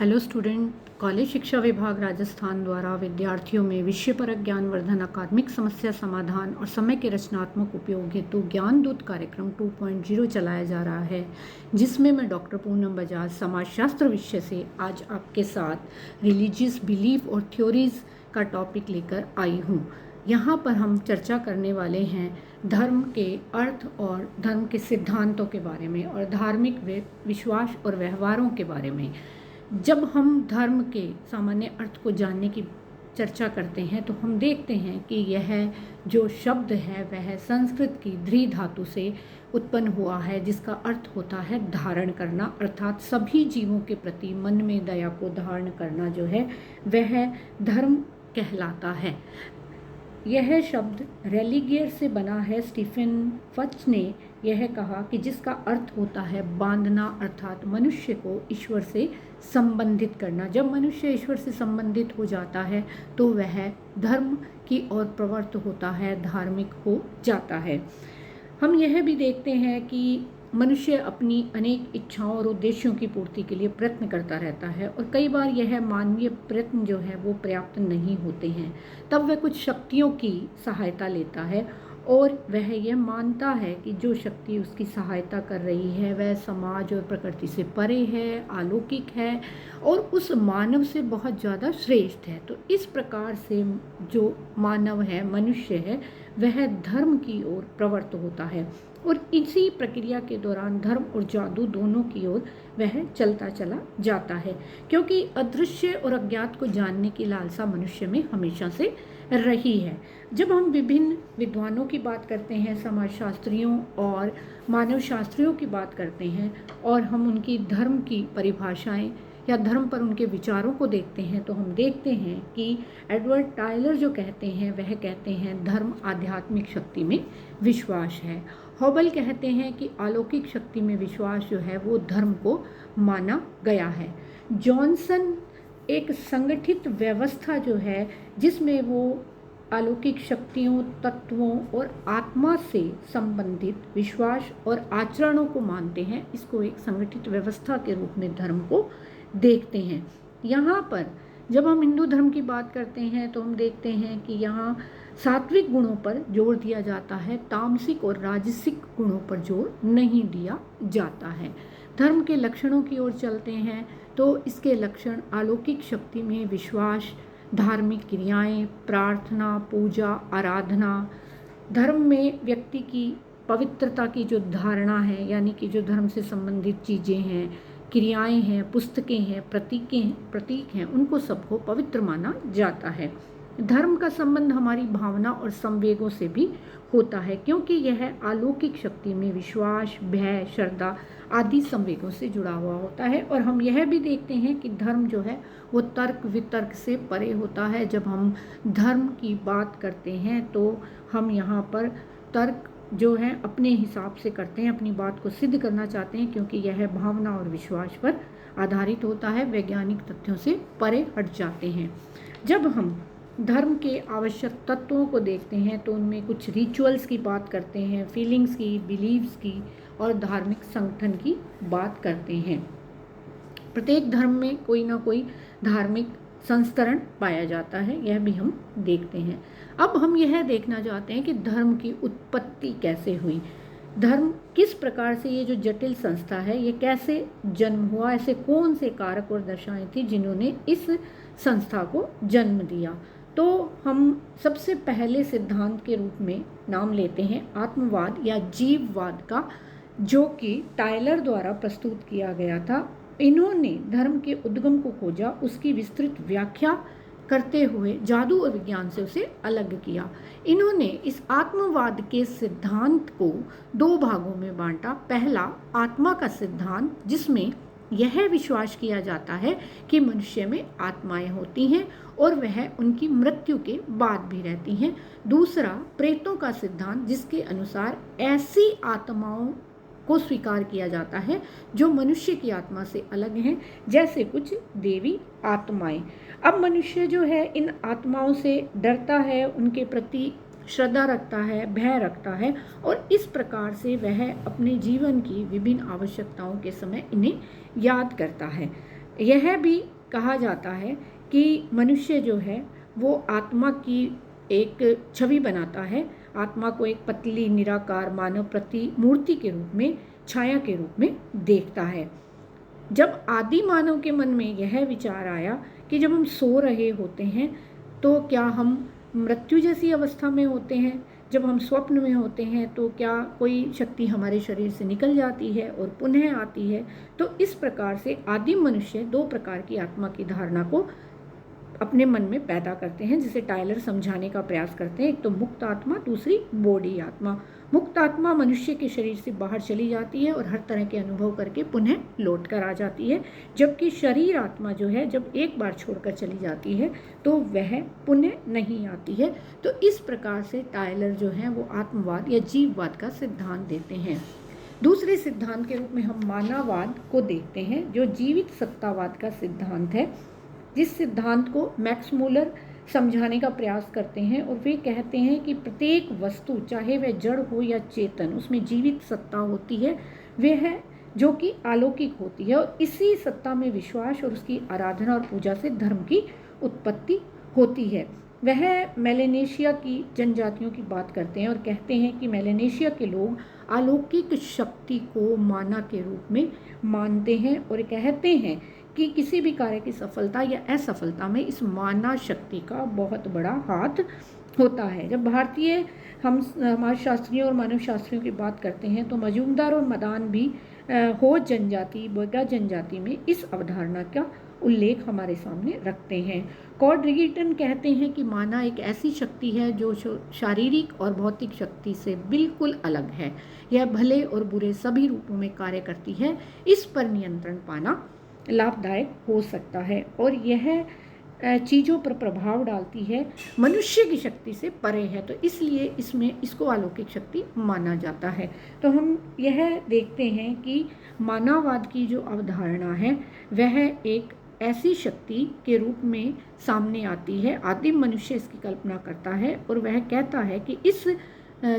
Hello student. College शिक्षा विभाग राजस्थान द्वारा विद्यार्थियों में विषयपरक ज्ञानवर्धन अकादमिक समस्या समाधान और समय के रचनात्मक उपयोग हेतु ज्ञान दूत कार्यक्रम 2.0 चलाया जा रहा है, जिसमें मैं डॉक्टर पूनम बजाज समाजशास्त्र विषय से आज आपके साथ रिलीजियस बिलीफ और थ्योरीज का टॉपिक लेकर आई हूँ। यहाँ पर हम चर्चा करने वाले हैं धर्म के अर्थ और धर्म के सिद्धांतों के बारे में और धार्मिक विश्वास और व्यवहारों के बारे में। जब हम धर्म के सामान्य अर्थ को जानने की चर्चा करते हैं तो हम देखते हैं कि यह जो शब्द है वह संस्कृत की ध्री धातु से उत्पन्न हुआ है, जिसका अर्थ होता है धारण करना, अर्थात सभी जीवों के प्रति मन में दया को धारण करना जो है वह धर्म कहलाता है। यह शब्द रेलिगियर से बना है। स्टीफन फच ने यह कहा कि जिसका अर्थ होता है बांधना, अर्थात मनुष्य को ईश्वर से संबंधित करना। जब मनुष्य ईश्वर से संबंधित हो जाता है तो वह धर्म की ओर प्रवृत्त होता है, धार्मिक हो जाता है। हम यह भी देखते हैं कि मनुष्य अपनी अनेक इच्छाओं और उद्देश्यों की पूर्ति के लिए प्रयत्न करता रहता है और कई बार यह मानवीय प्रयत्न जो है वो पर्याप्त नहीं होते हैं। तब वह कुछ शक्तियों की सहायता लेता है और वह यह मानता है कि जो शक्ति उसकी सहायता कर रही है वह समाज और प्रकृति से परे है, अलौकिक है और उस मानव से बहुत ज़्यादा श्रेष्ठ है। तो इस प्रकार से जो मानव है, मनुष्य है, वह धर्म की ओर प्रवृत्त होता है और इसी प्रक्रिया के दौरान धर्म और जादू दोनों की ओर वह चलता चला जाता है, क्योंकि अदृश्य और अज्ञात को जानने की लालसा मनुष्य में हमेशा से रही है। जब हम विभिन्न विद्वानों की बात करते हैं, समाजशास्त्रियों और मानव शास्त्रियों की बात करते हैं और हम उनकी धर्म की परिभाषाएं या धर्म पर उनके विचारों को देखते हैं तो हम देखते हैं कि एडवर्ड टायलर जो कहते हैं वह कहते हैं धर्म आध्यात्मिक शक्ति में विश्वास है। हॉबल कहते हैं कि अलौकिक शक्ति में विश्वास जो है वो धर्म को माना गया है। जॉनसन एक संगठित व्यवस्था जो है जिसमें वो अलौकिक शक्तियों, तत्वों और आत्मा से संबंधित विश्वास और आचरणों को मानते हैं, इसको एक संगठित व्यवस्था के रूप में धर्म को देखते हैं। यहाँ पर जब हम हिंदू धर्म की बात करते हैं तो हम देखते हैं कि यहाँ सात्विक गुणों पर जोर दिया जाता है, तामसिक और राजसिक गुणों पर जोर नहीं दिया जाता है। धर्म के लक्षणों की ओर चलते हैं तो इसके लक्षण अलौकिक शक्ति में विश्वास, धार्मिक क्रियाएं, प्रार्थना, पूजा, आराधना, धर्म में व्यक्ति की पवित्रता की जो धारणा है, यानी कि जो धर्म से संबंधित चीज़ें हैं, क्रियाएं हैं, पुस्तकें हैं, प्रतीक हैं, उनको सबको पवित्र माना जाता है। धर्म का संबंध हमारी भावना और संवेगों से भी होता है, क्योंकि यह अलौकिक शक्ति में विश्वास, भय, श्रद्धा आदि संवेगों से जुड़ा हुआ होता है। और हम यह भी देखते हैं कि धर्म जो है वो तर्क वितर्क से परे होता है। जब हम धर्म की बात करते हैं तो हम यहाँ पर तर्क जो है अपने हिसाब से करते हैं, अपनी बात को सिद्ध करना चाहते हैं, क्योंकि यह भावना और विश्वास पर आधारित होता है, वैज्ञानिक तथ्यों से परे हट जाते हैं। जब हम धर्म के आवश्यक तत्वों को देखते हैं तो उनमें कुछ रिचुअल्स की बात करते हैं, फीलिंग्स की, बिलीव्स की और धार्मिक संगठन की बात करते हैं। प्रत्येक धर्म में कोई ना कोई धार्मिक संस्करण पाया जाता है, यह भी हम देखते हैं। अब हम यह देखना चाहते हैं कि धर्म की उत्पत्ति कैसे हुई, धर्म किस प्रकार से, ये जो जटिल संस्था है ये कैसे जन्म हुआ, ऐसे कौन से कारक और दशाएं थी जिन्होंने इस संस्था को जन्म दिया। तो हम सबसे पहले सिद्धांत के रूप में नाम लेते हैं आत्मवाद या जीववाद का, जो कि टायलर द्वारा प्रस्तुत किया गया था। इन्होंने धर्म के उद्गम को खोजा, उसकी विस्तृत व्याख्या करते हुए जादू और विज्ञान से उसे अलग किया। इन्होंने इस आत्मवाद के सिद्धांत को दो भागों में बांटा। पहला आत्मा का सिद्धांत, जिसमें यह विश्वास किया जाता है कि मनुष्य में आत्माएं होती हैं और वह उनकी मृत्यु के बाद भी रहती हैं। दूसरा प्रेतों का सिद्धांत, जिसके अनुसार ऐसी आत्माओं को स्वीकार किया जाता है जो मनुष्य की आत्मा से अलग हैं, जैसे कुछ देवी आत्माएं। अब मनुष्य जो है इन आत्माओं से डरता है, उनके प्रति श्रद्धा रखता है, भय रखता है और इस प्रकार से वह अपने जीवन की विभिन्न आवश्यकताओं के समय इन्हें याद करता है। यह भी कहा जाता है कि मनुष्य जो है वो आत्मा की एक छवि बनाता है, आत्मा को एक पतली निराकार मानव प्रतिमूर्ति के रूप में, छाया के रूप में देखता है। जब आदि मानव के मन में यह विचार आया कि जब हम सो रहे होते हैं तो क्या हम मृत्यु जैसी अवस्था में होते हैं, जब हम स्वप्न में होते हैं तो क्या कोई शक्ति हमारे शरीर से निकल जाती है और पुनः आती है। तो इस प्रकार से आदिम मनुष्य दो प्रकार की आत्मा की धारणा को अपने मन में पैदा करते हैं, जिसे टायलर समझाने का प्रयास करते हैं। एक तो मुक्त आत्मा, दूसरी बॉडी आत्मा। मुक्त आत्मा मनुष्य के शरीर से बाहर चली जाती है और हर तरह के अनुभव करके पुनः लौट कर आ जाती है, जबकि शरीर आत्मा जो है जब एक बार छोड़कर चली जाती है तो वह पुनः नहीं आती है। तो इस प्रकार से टायलर जो है वो आत्मवाद या जीववाद का सिद्धांत देते हैं। दूसरे सिद्धांत के रूप में हम मानववाद को देखते हैं, जो जीवित सत्तावाद का सिद्धांत है, जिस सिद्धांत को मैक्स मूलर समझाने का प्रयास करते हैं। और वे कहते हैं कि प्रत्येक वस्तु, चाहे वह जड़ हो या चेतन, उसमें जीवित सत्ता होती है, वह है जो कि अलौकिक होती है, और इसी सत्ता में विश्वास और उसकी आराधना और पूजा से धर्म की उत्पत्ति होती है। वह मेलेनेशिया की जनजातियों की बात करते हैं और कहते हैं कि मेलेनेशिया के लोग अलौकिक शक्ति को माना के रूप में मानते हैं और कहते हैं कि किसी भी कार्य की सफलता या असफलता में इस माना शक्ति का बहुत बड़ा हाथ होता है। जब भारतीय हम समाजशास्त्रियों और मानव शास्त्रियों की बात करते हैं तो मजूमदार और मदान भी हो जनजाति, बोगा जनजाति में इस अवधारणा का उल्लेख हमारे सामने रखते हैं। कॉडरिगीटन कहते हैं कि माना एक ऐसी शक्ति है जो शारीरिक और भौतिक शक्ति से बिल्कुल अलग है। यह भले और बुरे सभी रूपों में कार्य करती है। इस पर नियंत्रण पाना लाभदायक हो सकता है और यह चीज़ों पर प्रभाव डालती है, मनुष्य की शक्ति से परे है, तो इसलिए इसको अलौकिक शक्ति माना जाता है। तो हम यह देखते हैं कि मानववाद की जो अवधारणा है वह एक ऐसी शक्ति के रूप में सामने आती है। आदिम मनुष्य इसकी कल्पना करता है और वह कहता है कि इस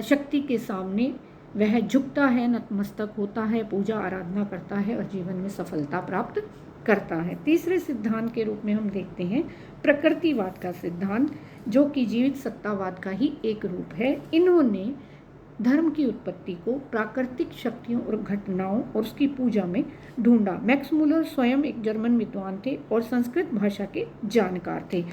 शक्ति के सामने वह झुकता है, नतमस्तक होता है, पूजा आराधना करता है और जीवन में सफलता प्राप्त करता है। तीसरे सिद्धांत के रूप में हम देखते हैं प्रकृतिवाद का सिद्धांत, जो कि जीवित सत्तावाद का ही एक रूप है। इन्होंने धर्म की उत्पत्ति को प्राकृतिक शक्तियों और घटनाओं और उसकी पूजा में ढूंढा। मैक्स मूलर स्वयं एक जर्मन विद्वान थे और संस्कृत भाषा के जानकार थे।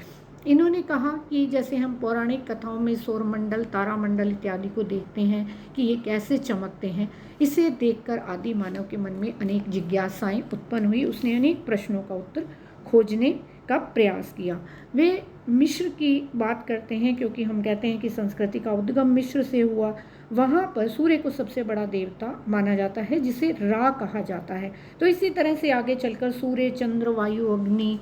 इन्होंने कहा कि जैसे हम पौराणिक कथाओं में सौरमंडल, तारामंडल इत्यादि को देखते हैं कि ये कैसे चमकते हैं, इसे देखकर आदि मानव के मन में अनेक जिज्ञासाएं उत्पन्न हुई। उसने अनेक प्रश्नों का उत्तर खोजने का प्रयास किया। वे मिस्र की बात करते हैं, क्योंकि हम कहते हैं कि संस्कृति का उद्गम मिस्र से हुआ। वहाँ पर सूर्य को सबसे बड़ा देवता माना जाता है, जिसे रा कहा जाता है। तो इसी तरह से आगे चलकर सूर्य, चंद्र, वायु, अग्नि,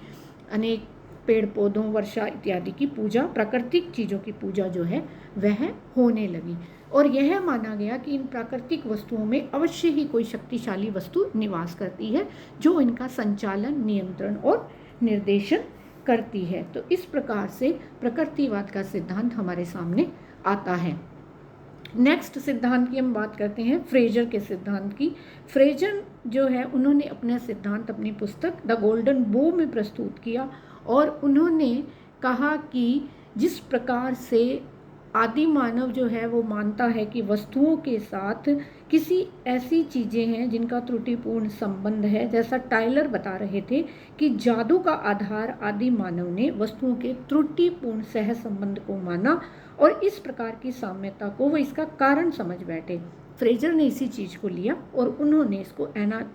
अनेक पेड़ पौधों, वर्षा इत्यादि की पूजा, प्राकृतिक चीज़ों की पूजा जो है वह होने लगी। और यह माना गया कि इन प्राकृतिक वस्तुओं में अवश्य ही कोई शक्तिशाली वस्तु निवास करती है जो इनका संचालन, नियंत्रण और निर्देशन करती है। तो इस प्रकार से प्रकृतिवाद का सिद्धांत हमारे सामने आता है। नेक्स्ट सिद्धांत की हम बात करते हैं फ्रेजर के सिद्धांत की। फ्रेजर जो है उन्होंने अपना सिद्धांत अपनी पुस्तक द गोल्डन बो में प्रस्तुत किया और उन्होंने कहा कि जिस प्रकार से आदि मानव जो है वो मानता है कि वस्तुओं के साथ किसी ऐसी चीज़ें हैं जिनका त्रुटिपूर्ण संबंध है, जैसा टायलर बता रहे थे कि जादू का आधार आदि मानव ने वस्तुओं के त्रुटिपूर्ण सह संबंध को माना और इस प्रकार की साम्यता को वो इसका कारण समझ बैठे। फ्रेजर ने इसी चीज़ को लिया और उन्होंने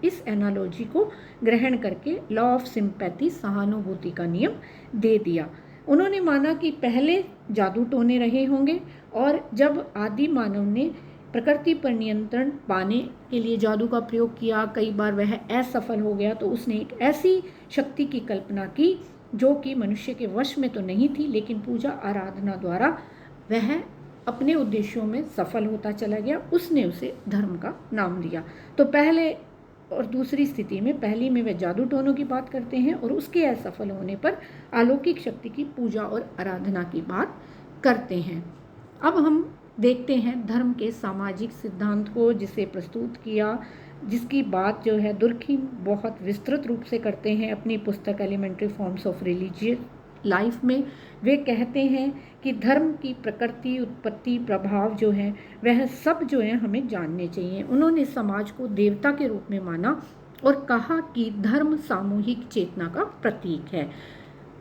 इस एनालॉजी को ग्रहण करके लॉ ऑफ सिंपैथी, सहानुभूति का नियम दे दिया। उन्होंने माना कि पहले जादू टोने रहे होंगे और जब आदि मानव ने प्रकृति पर नियंत्रण पाने के लिए जादू का प्रयोग किया, कई बार वह असफल हो गया, तो उसने एक ऐसी शक्ति की कल्पना की जो कि मनुष्य के वश में तो नहीं थी, लेकिन पूजा आराधना द्वारा वह अपने उद्देश्यों में सफल होता चला गया। उसने उसे धर्म का नाम दिया। तो पहले और दूसरी स्थिति में, पहली में वे जादू टोनों की बात करते हैं और उसके असफल होने पर अलौकिक शक्ति की पूजा और आराधना की बात करते हैं। अब हम देखते हैं धर्म के सामाजिक सिद्धांत को, जिसे प्रस्तुत किया जिसकी बात जो है दुर्खिम बहुत विस्तृत रूप से करते हैं अपनी पुस्तक elementary forms of religious life में। वे कहते हैं कि धर्म की प्रकृति, उत्पत्ति, प्रभाव जो है वह सब जो है हमें जानने चाहिए। उन्होंने समाज को देवता के रूप में माना और कहा कि धर्म सामूहिक चेतना का प्रतीक है।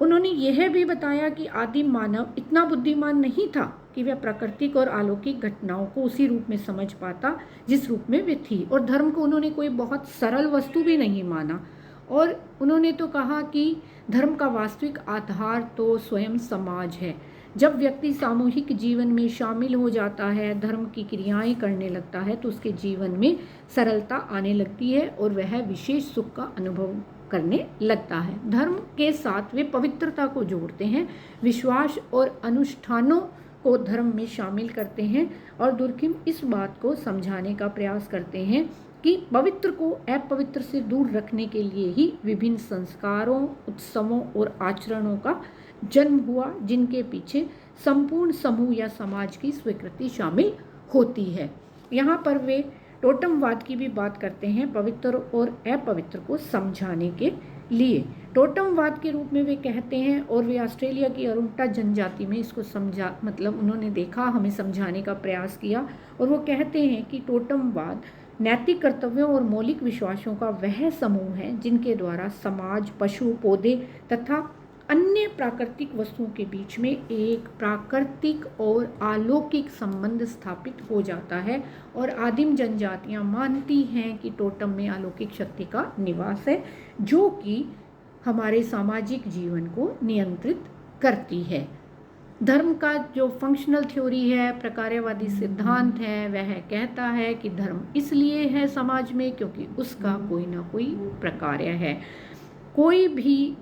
उन्होंने यह भी बताया कि आदिम मानव इतना बुद्धिमान नहीं था कि वह प्राकृतिक और अलौकिक घटनाओं को उसी रूप में समझ पाता जिस रूप में वे थी, और धर्म को उन्होंने कोई बहुत सरल वस्तु भी नहीं माना। और उन्होंने तो कहा कि धर्म का वास्तविक आधार तो स्वयं समाज है। जब व्यक्ति सामूहिक जीवन में शामिल हो जाता है, धर्म की क्रियाएं करने लगता है, तो उसके जीवन में सरलता आने लगती है और वह विशेष सुख का अनुभव करने लगता है। धर्म के साथ वे पवित्रता को जोड़ते हैं, विश्वास और अनुष्ठानों को धर्म में शामिल करते हैं, और दुर्खिम इस बात को समझाने का प्रयास करते हैं कि पवित्र को अपवित्र से दूर रखने के लिए ही विभिन्न संस्कारों, उत्सवों और आचरणों का जन्म हुआ, जिनके पीछे संपूर्ण समूह या समाज की स्वीकृति शामिल होती है। यहाँ पर वे टोटमवाद की भी बात करते हैं पवित्र और अपवित्र को समझाने के लिए। टोटमवाद के रूप में वे कहते हैं, और वे ऑस्ट्रेलिया की अरुंटा जनजाति में इसको समझा, मतलब उन्होंने देखा, हमें समझाने का प्रयास किया, और वो कहते हैं कि टोटमवाद नैतिक कर्तव्यों और मौलिक विश्वासों का वह समूह है जिनके द्वारा समाज, पशु, पौधे तथा अन्य प्राकृतिक वस्तुओं के बीच में एक प्राकृतिक और अलौकिक संबंध स्थापित हो जाता है। और आदिम जनजातियां मानती हैं कि टोटम में अलौकिक शक्ति का निवास है, जो कि हमारे सामाजिक जीवन को नियंत्रित करती है। धर्म का जो फंक्शनल थ्योरी है, प्रकार्यवादी सिद्धांत है, वह कहता है कि धर्म इसलिए है समाज में क्योंकि उसका कोई ना कोई प्रकार्य है। कोई भी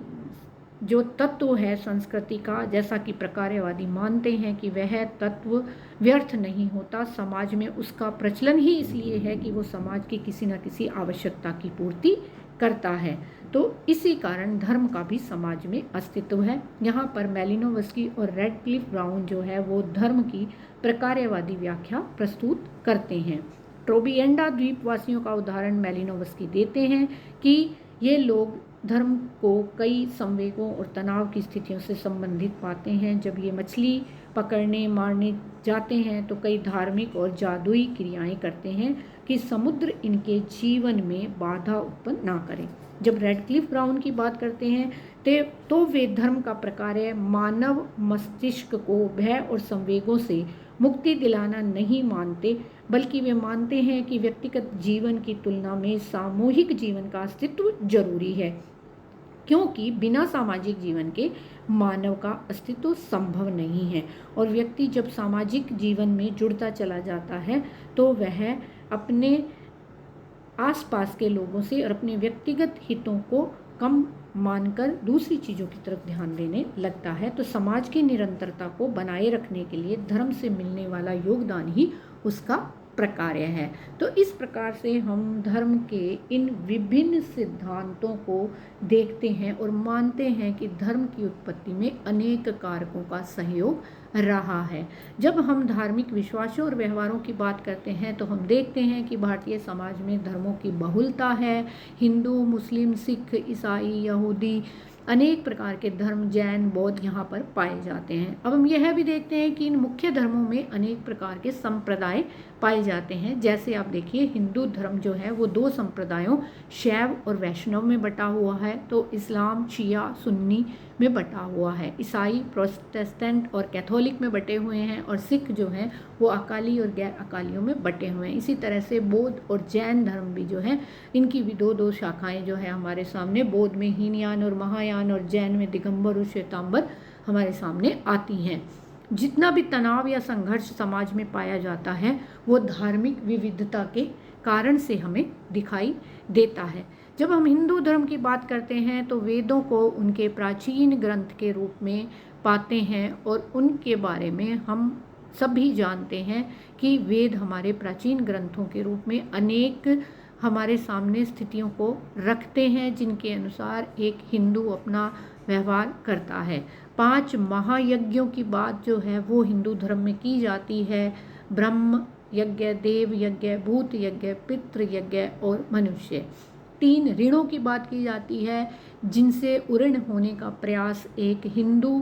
जो तत्व है संस्कृति का, जैसा कि प्रकार्यवादी मानते हैं कि वह तत्व व्यर्थ नहीं होता, समाज में उसका प्रचलन ही इसलिए है कि वो समाज की किसी न किसी आवश्यकता की पूर्ति करता है। तो इसी कारण धर्म का भी समाज में अस्तित्व है। यहाँ पर मैलिनोवस्की और रेडक्लिफ ब्राउन जो है वो धर्म की प्रकार्यवादी व्याख्या प्रस्तुत करते हैं। ट्रोबिएंडा द्वीपवासियों का उदाहरण मैलिनोवस्की देते हैं कि ये लोग धर्म को कई संवेगों और तनाव की स्थितियों से संबंधित पाते हैं। जब ये मछली पकड़ने, मारने जाते हैं तो कई धार्मिक और जादुई क्रियाएं करते हैं कि समुद्र इनके जीवन में बाधा उत्पन्न ना करे। जब रेडक्लिफ ब्राउन की बात करते हैं तो वे धर्म का प्रकार्य मानव मस्तिष्क को भय और संवेगों से मुक्ति दिलाना नहीं मानते, बल्कि वे मानते हैं कि व्यक्तिगत जीवन की तुलना में सामूहिक जीवन का अस्तित्व जरूरी है, क्योंकि बिना सामाजिक जीवन के मानव का अस्तित्व संभव नहीं है। और व्यक्ति जब सामाजिक जीवन में जुड़ता चला जाता है तो वह अपने आसपास के लोगों से और अपने व्यक्तिगत हितों को कम मानकर दूसरी चीज़ों की तरफ ध्यान देने लगता है। तो समाज की निरंतरता को बनाए रखने के लिए धर्म से मिलने वाला योगदान ही उसका प्रकार्य है। तो इस प्रकार से हम धर्म के इन विभिन्न सिद्धांतों को देखते हैं और मानते हैं कि धर्म की उत्पत्ति में अनेक कारकों का सहयोग रहा है। जब हम धार्मिक विश्वासों और व्यवहारों की बात करते हैं तो हम देखते हैं कि भारतीय समाज में धर्मों की बहुलता है। हिंदू, मुस्लिम, सिख, ईसाई, यहूदी, अनेक प्रकार के धर्म, जैन, बौद्ध यहाँ पर पाए जाते हैं। अब हम यह भी देखते हैं कि इन मुख्य धर्मों में अनेक प्रकार के संप्रदाय पाए जाते हैं। जैसे आप देखिए, हिंदू धर्म जो है वो दो संप्रदायों शैव और वैष्णव में बटा हुआ है, तो इस्लाम शिया सुन्नी में बटा हुआ है। ईसाई प्रोटेस्टेंट और कैथोलिक में बटे हुए हैं, और सिख जो हैं वो अकाली और गैर अकालियों में बटे हुए हैं। इसी तरह से बौद्ध और जैन धर्म भी जो है, इनकी भी दो दो शाखाएं जो है हमारे सामने, बौद्ध में हीनयान और महायान और जैन में दिगंबर और श्वेतांबर हमारे सामने आती हैं। जितना भी तनाव या संघर्ष समाज में पाया जाता है वो धार्मिक विविधता के कारण से हमें दिखाई देता है। जब हम हिंदू धर्म की बात करते हैं तो वेदों को उनके प्राचीन ग्रंथ के रूप में पाते हैं, और उनके बारे में हम सभी जानते हैं कि वेद हमारे प्राचीन ग्रंथों के रूप में अनेक हमारे सामने स्थितियों को रखते हैं जिनके अनुसार एक हिंदू अपना व्यवहार करता है। 5 महायज्ञों की बात जो है वो हिंदू धर्म में की जाती है। ब्रह्म, यज्ञ, देव यज्ञ, भूत यज्ञ, पितृ यज्ञ और मनुष्य। 3 ऋणों की बात की जाती है जिनसे उऋण होने का प्रयास एक हिंदू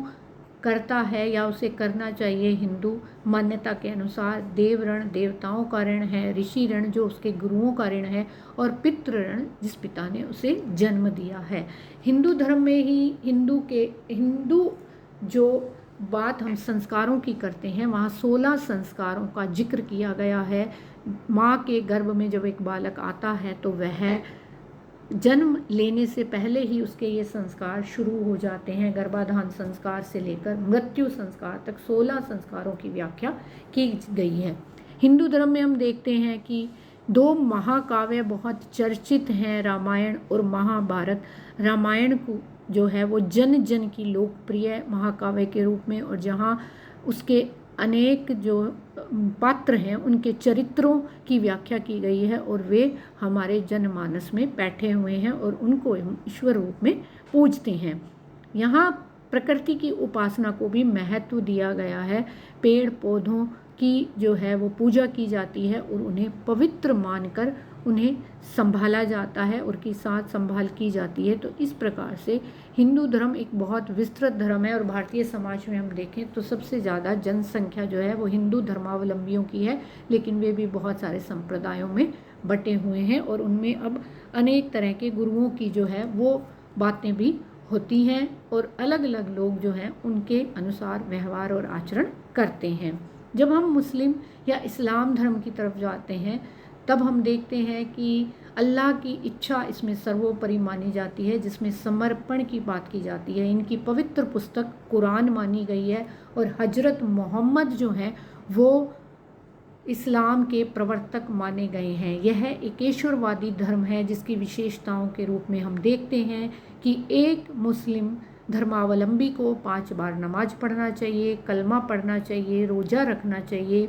करता है या उसे करना चाहिए। हिंदू मान्यता के अनुसार देव ऋण देवताओं का ऋण है, ऋषि ऋण जो उसके गुरुओं का ऋण है, और पितृ ऋण जिस पिता ने उसे जन्म दिया है। हिंदू धर्म में ही हिंदू जो बात हम संस्कारों की करते हैं वहाँ 16 संस्कारों का जिक्र किया गया है। माँ के गर्भ में जब एक बालक आता है तो वह जन्म लेने से पहले ही उसके ये संस्कार शुरू हो जाते हैं। गर्भाधान संस्कार से लेकर मृत्यु संस्कार तक 16 संस्कारों की व्याख्या की गई है। हिंदू धर्म में हम देखते हैं कि 2 महाकाव्य बहुत चर्चित हैं, रामायण और महाभारत। रामायण को जो है वो जन जन की लोकप्रिय महाकाव्य के रूप में, और जहाँ उसके अनेक जो पात्र हैं उनके चरित्रों की व्याख्या की गई है और वे हमारे जनमानस में बैठे हुए हैं और उनको ईश्वर रूप में पूजते हैं। यहाँ प्रकृति की उपासना को भी महत्व दिया गया है। पेड़ पौधों की जो है वो पूजा की जाती है और उन्हें पवित्र मानकर उन्हें संभाला जाता है और की साथ संभाल की जाती है। तो इस प्रकार से हिंदू धर्म एक बहुत विस्तृत धर्म है और भारतीय समाज में हम देखें तो सबसे ज़्यादा जनसंख्या जो है वो हिंदू धर्मावलंबियों की है, लेकिन वे भी बहुत सारे संप्रदायों में बटे हुए हैं और उनमें अब अनेक तरह के गुरुओं की जो है वो बातें भी होती हैं और अलग अलग लोग जो हैं उनके अनुसार व्यवहार और आचरण करते हैं। जब हम मुस्लिम या इस्लाम धर्म की तरफ जाते हैं तब हम देखते हैं कि अल्लाह की इच्छा इसमें सर्वोपरि मानी जाती है, जिसमें समर्पण की बात की जाती है। इनकी पवित्र पुस्तक कुरान मानी गई है और हजरत मोहम्मद जो हैं वो इस्लाम के प्रवर्तक माने गए हैं। यह एकेश्वरवादी धर्म है जिसकी विशेषताओं के रूप में हम देखते हैं कि एक मुस्लिम धर्मावलंबी को 5 बार नमाज पढ़ना चाहिए, कलमा पढ़ना चाहिए, रोज़ा रखना चाहिए,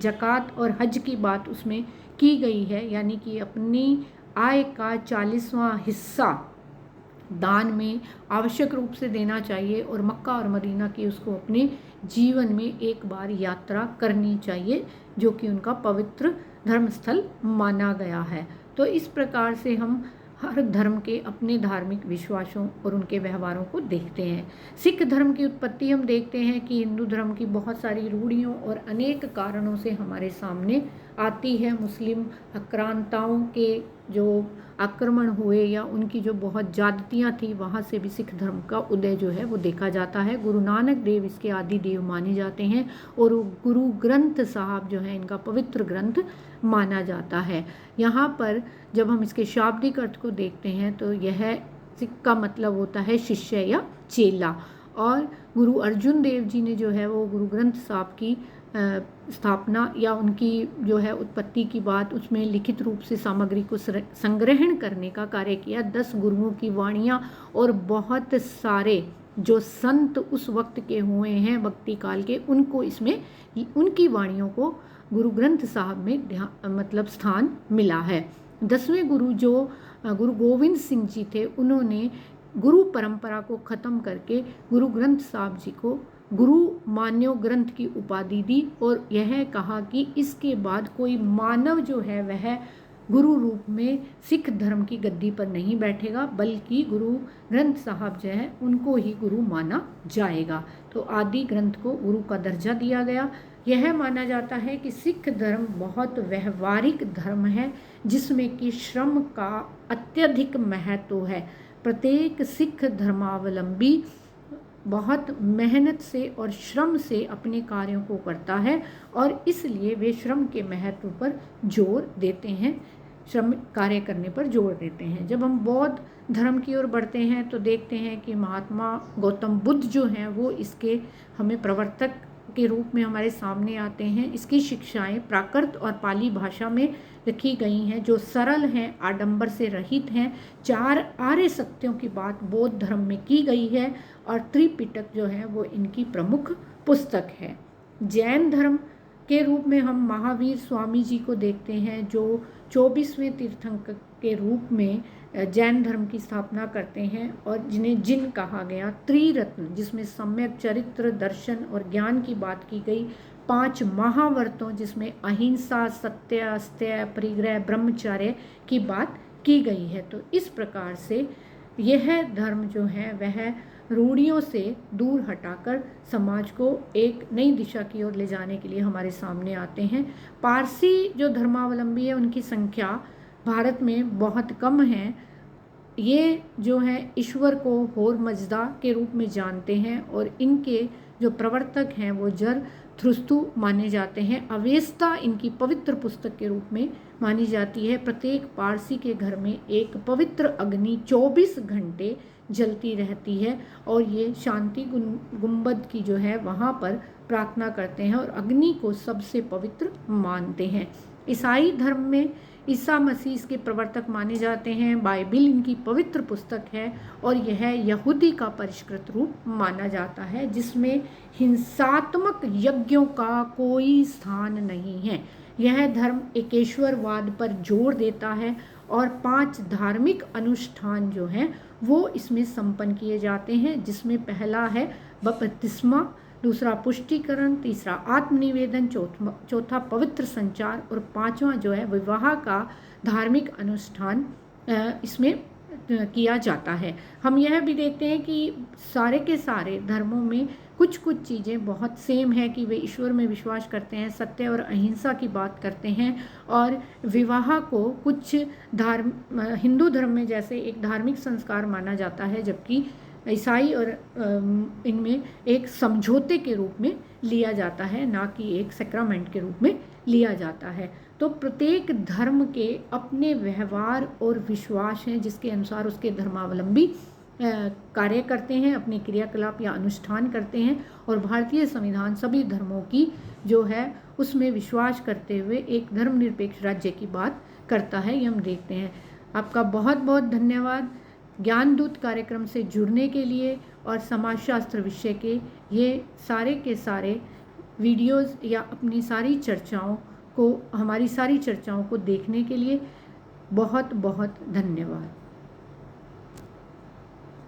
ज़कात और हज की बात उसमें की गई है, यानी कि अपनी आय का 40वां हिस्सा दान में आवश्यक रूप से देना चाहिए और मक्का और मदीना की उसको अपने जीवन में एक बार यात्रा करनी चाहिए, जो कि उनका पवित्र धर्मस्थल माना गया है। तो इस प्रकार से हम हर धर्म के अपने धार्मिक विश्वासों और उनके व्यवहारों को देखते हैं। सिख धर्म की उत्पत्ति हम देखते हैं कि हिंदू धर्म की बहुत सारी रूढ़ियों और अनेक कारणों से हमारे सामने आती है। मुस्लिम आक्रांताओं के जो आक्रमण हुए या उनकी जो बहुत ज्यादतियाँ थी, वहाँ से भी सिख धर्म का उदय जो है वो देखा जाता है। गुरु नानक देव इसके आदि देव माने जाते हैं और गुरु ग्रंथ साहब जो है इनका पवित्र ग्रंथ माना जाता है। यहाँ पर जब हम इसके शाब्दिक अर्थ को देखते हैं तो यह सिख का मतलब होता है शिष्य या चेला, और गुरु अर्जुन देव जी ने जो है वो गुरु ग्रंथ साहब की स्थापना या उनकी जो है उत्पत्ति की बात उसमें लिखित रूप से सामग्री को संग्रहण करने का कार्य किया। 10 गुरुओं की वाणियाँ और बहुत सारे जो संत उस वक्त के हुए हैं भक्ति काल के, उनको इसमें उनकी वाणियों को गुरु ग्रंथ साहब में मतलब स्थान मिला है। 10वें गुरु जो गुरु गोविंद सिंह जी थे, उन्होंने गुरु परंपरा को ख़त्म करके गुरु ग्रंथ साहब जी को गुरु मान्यो ग्रंथ की उपाधि दी और यह कहा कि इसके बाद कोई मानव जो है वह गुरु रूप में सिख धर्म की गद्दी पर नहीं बैठेगा, बल्कि गुरु ग्रंथ साहब जो है उनको ही गुरु माना जाएगा। तो आदि ग्रंथ को गुरु का दर्जा दिया गया। यह माना जाता है कि सिख धर्म बहुत व्यवहारिक धर्म है जिसमें कि श्रम का अत्यधिक महत्व है। प्रत्येक सिख धर्मावलंबी बहुत मेहनत से और श्रम से अपने कार्यों को करता है और इसलिए वे श्रम के महत्व पर जोर देते हैं, श्रम कार्य करने पर जोर देते हैं। जब हम बौद्ध धर्म की ओर बढ़ते हैं तो देखते हैं कि महात्मा गौतम बुद्ध जो हैं वो इसके हमें प्रवर्तक के रूप में हमारे सामने आते हैं। इसकी शिक्षाएं प्राकृत और पाली भाषा में लिखी गई हैं जो सरल हैं, आडंबर से रहित हैं। 4 आर्य सत्यों की बात बौद्ध धर्म में की गई है और त्रिपिटक जो है वो इनकी प्रमुख पुस्तक है। जैन धर्म के रूप में हम महावीर स्वामी जी को देखते हैं जो 24वें तीर्थंकर के रूप में जैन धर्म की स्थापना करते हैं और जिन्हें कहा गया। त्रिरत्न जिसमें सम्यक चरित्र, दर्शन और ज्ञान की बात की गई, 5 महाव्रतों जिसमें अहिंसा, सत्य, अस्तेय, परिग्रह, ब्रह्मचर्य की बात की गई है। तो इस प्रकार से यह धर्म जो है वह रूढ़ियों से दूर हटाकर समाज को एक नई दिशा की ओर ले जाने के लिए हमारे सामने आते हैं। पारसी जो धर्मावलंबी है उनकी संख्या भारत में बहुत कम है। ये जो है ईश्वर को होर मजदा के रूप में जानते हैं और इनके जो प्रवर्तक हैं वो जरथुस्त्रु माने जाते हैं। अवेस्ता इनकी पवित्र पुस्तक के रूप में मानी जाती है। प्रत्येक पारसी के घर में एक पवित्र अग्नि 24 घंटे जलती रहती है और ये शांति गुंबद की जो है वहाँ पर प्रार्थना करते हैं और अग्नि को सबसे पवित्र मानते हैं। ईसाई धर्म में ईसा मसीह इसके प्रवर्तक माने जाते हैं। बाइबिल इनकी पवित्र पुस्तक है और यह यहूदी का परिष्कृत रूप माना जाता है जिसमें हिंसात्मक यज्ञों का कोई स्थान नहीं है। यह धर्म एकेश्वरवाद पर जोर देता है और 5 धार्मिक अनुष्ठान जो हैं वो इसमें संपन्न किए जाते हैं, जिसमें पहला है बपतिस्मा, दूसरा पुष्टिकरण, तीसरा आत्मनिवेदन, चौथा पवित्र संचार और 5वां जो है विवाह का धार्मिक अनुष्ठान इसमें किया जाता है। हम यह भी देखते हैं कि सारे के सारे धर्मों में कुछ कुछ चीज़ें बहुत सेम है कि वे ईश्वर में विश्वास करते हैं, सत्य और अहिंसा की बात करते हैं और विवाह को कुछ हिंदू धर्म में जैसे एक धार्मिक संस्कार माना जाता है, जबकि ईसाई और इनमें एक समझौते के रूप में लिया जाता है, ना कि एक सैक्रामेंट के रूप में लिया जाता है। तो प्रत्येक धर्म के अपने व्यवहार और विश्वास हैं जिसके अनुसार उसके धर्मावलंबी कार्य करते हैं, अपने क्रियाकलाप या अनुष्ठान करते हैं और भारतीय संविधान सभी धर्मों की जो है उसमें विश्वास करते हुए एक धर्मनिरपेक्ष राज्य की बात करता है, ये हम देखते हैं। आपका बहुत बहुत धन्यवाद ज्ञानदूत कार्यक्रम से जुड़ने के लिए और समाजशास्त्र विषय के ये सारे के सारे वीडियोस या अपनी सारी चर्चाओं को, हमारी सारी चर्चाओं को देखने के लिए बहुत बहुत धन्यवाद।